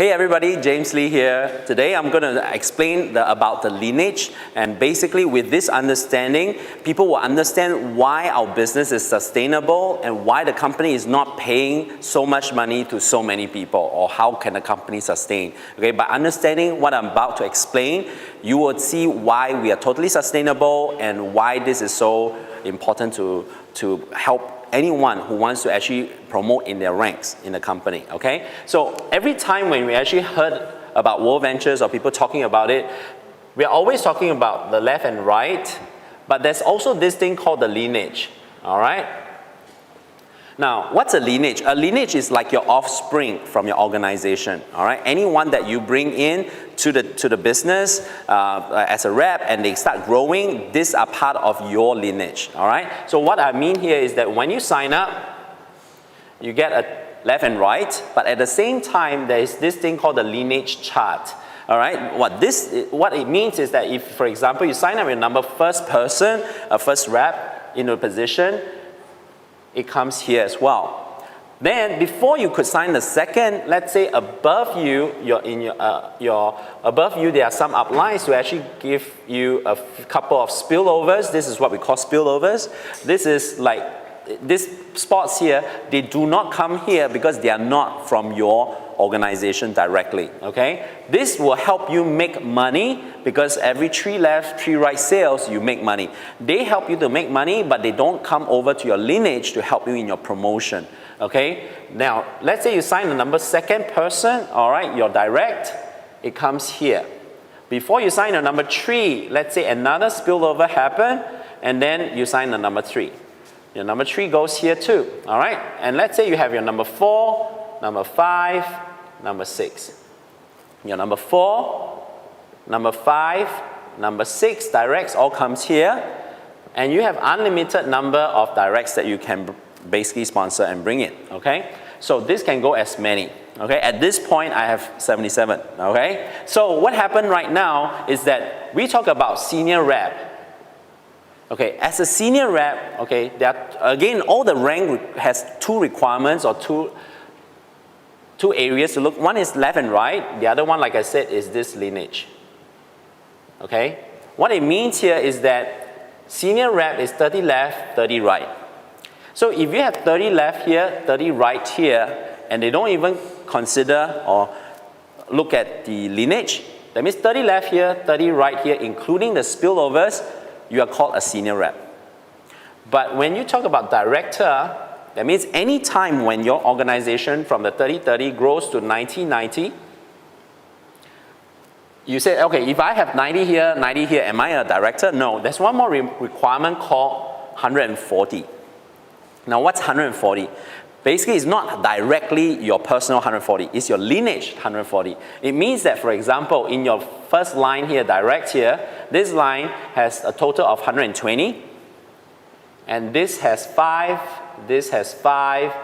Hey everybody, James Lee here. Today I'm going to explain about the lineage, and basically with this understanding, people will understand why our business is sustainable and why the company is not paying so much money to so many people, or how can a company sustain. Okay, by understanding what I'm about to explain, you will see why we are totally sustainable and why this is so important to help anyone who wants to actually promote in their ranks in the company, okay? So every time when we actually heard about World Ventures or people talking about it, we're always talking about the left and right, but there's also this thing called the lineage, all right? Now, what's a lineage? A lineage is like your offspring from your organization, all right? Anyone that you bring in to the business as a rep and they start growing, these are part of your lineage, all right? So what I mean here is that when you sign up, you get a left and right, but at the same time, there is this thing called the lineage chart. All right, what it means is that if, for example, you sign up your number first person, first rep in a position, it comes here as well. Then before you could sign the second, let's say above you, above you there are some uplines to actually give you a couple of spillovers. This is what we call spillovers. This is like these spots here, they do not come here because they are not from your organization directly, okay? This will help you make money because every 3 left, 3 right sales, you make money. They help you to make money, but they don't come over to your lineage to help you in your promotion, okay? Now, let's say you sign the number second person, all right, your direct, it comes here. Before you sign the number 3, let's say another spillover happened, and then you sign the number 3. Your number 3 goes here too, all right? And let's say you have your number 4, number 5, number 6. Your number 4, number 5, number 6 directs all comes here, and you have unlimited number of directs that you can basically sponsor and bring in, okay? So this can go as many, okay? At this point, I have 77, okay? So what happened right now is that we talk about senior rep. Okay, as a senior rep, okay, again, all the rank has 2 requirements or two areas to look. One is left and right. The other one, like I said, is this lineage. Okay? What it means here is that senior rep is 30 left, 30 right. So if you have 30 left here, 30 right here, and they don't even consider or look at the lineage, that means 30 left here, 30 right here, including the spillovers, you are called a senior rep. But when you talk about director, that means any time when your organization from the 30-30 grows to 90-90, you say, okay, if I have 90 here, 90 here, am I a director? No, there's one more requirement called 140. Now what's 140? Basically, it's not directly your personal 140, it's your lineage 140. It means that, for example, in your first line here, direct here, this line has a total of 120, and this has 5, this has 5,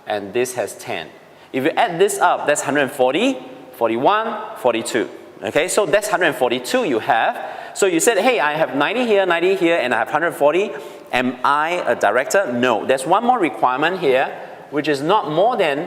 and this has 10. If you add this up, that's 140, 41, 42. Okay, so that's 142 you have. So you said, hey, I have 90 here, and I have 140. Am I a director? No. There's one more requirement here, which is not more than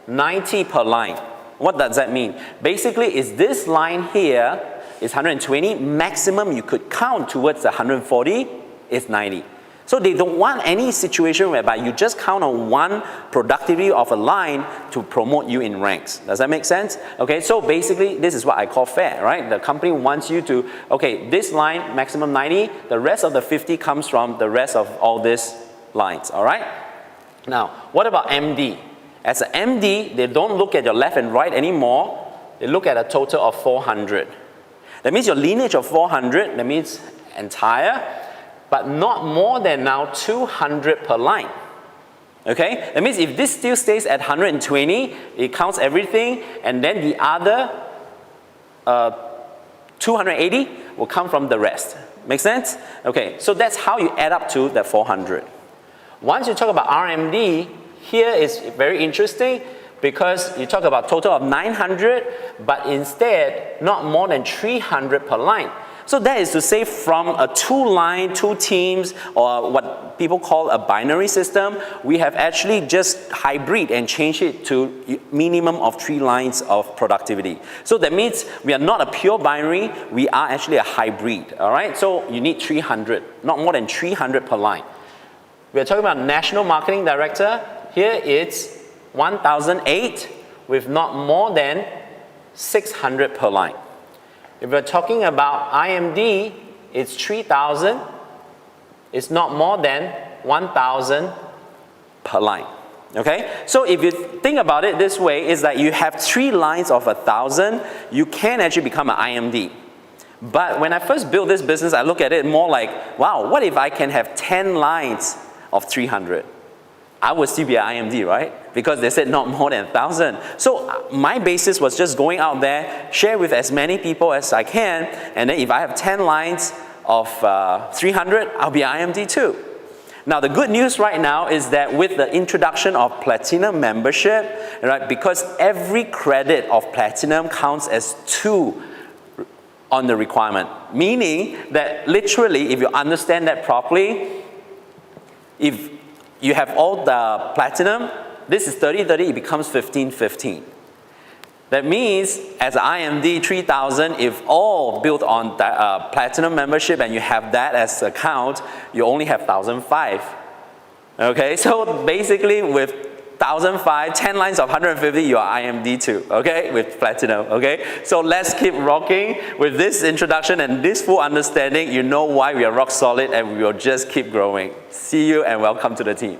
90 per line. What does that mean? Basically, is this line here is 120, maximum you could count towards the 140 is 90. So they don't want any situation whereby you just count on one productivity of a line to promote you in ranks. Does that make sense? Okay, so basically this is what I call fair, right? The company wants you to, okay, this line maximum 90, the rest of the 50 comes from the rest of all these lines, all right? Now, what about MD? As an MD, they don't look at your left and right anymore. They look at a total of 400. That means your lineage of 400, that means entire, but not more than now 200 per line. Okay? That means if this still stays at 120, it counts everything, and then the other 280 will come from the rest. Make sense? Okay, so that's how you add up to that 400. Once you talk about RMD, here is very interesting because you talk about total of 900, but instead not more than 300 per line. So that is to say, from a 2-line, 2 teams, or what people call a binary system, we have actually just hybrid and changed it to minimum of 3 lines of productivity. So that means we are not a pure binary, we are actually a hybrid, all right? So you need 300, not more than 300 per line. We are talking about National Marketing Director. Here it's 1,008 with not more than 600 per line. If we're talking about IMD, it's 3,000. It's not more than 1,000 per line. Okay? So if you think about it this way, is that you have 3 lines of 1,000, you can actually become an IMD. But when I first built this business, I look at it more like, wow, what if I can have 10 lines of 300? I would still be an IMD, right? Because they said not more than 1,000. So my basis was just going out there, share with as many people as I can, and then if I have 10 lines of 300, I'll be IMD too. Now the good news right now is that with the introduction of Platinum membership, right, because every credit of Platinum counts as 2 on the requirement. Meaning that literally, if you understand that properly, if you have all the Platinum, this is 30-30, it becomes 15-15. That means, as an IMD 3,000, if all built on Platinum membership and you have that as account, you only have 1,005. Okay, so basically with 1,005, 10 lines of 150, you are IMD too, okay, with Platinum, okay? So let's keep rocking with this introduction and this full understanding. You know why we are rock solid and we will just keep growing. See you and welcome to the team.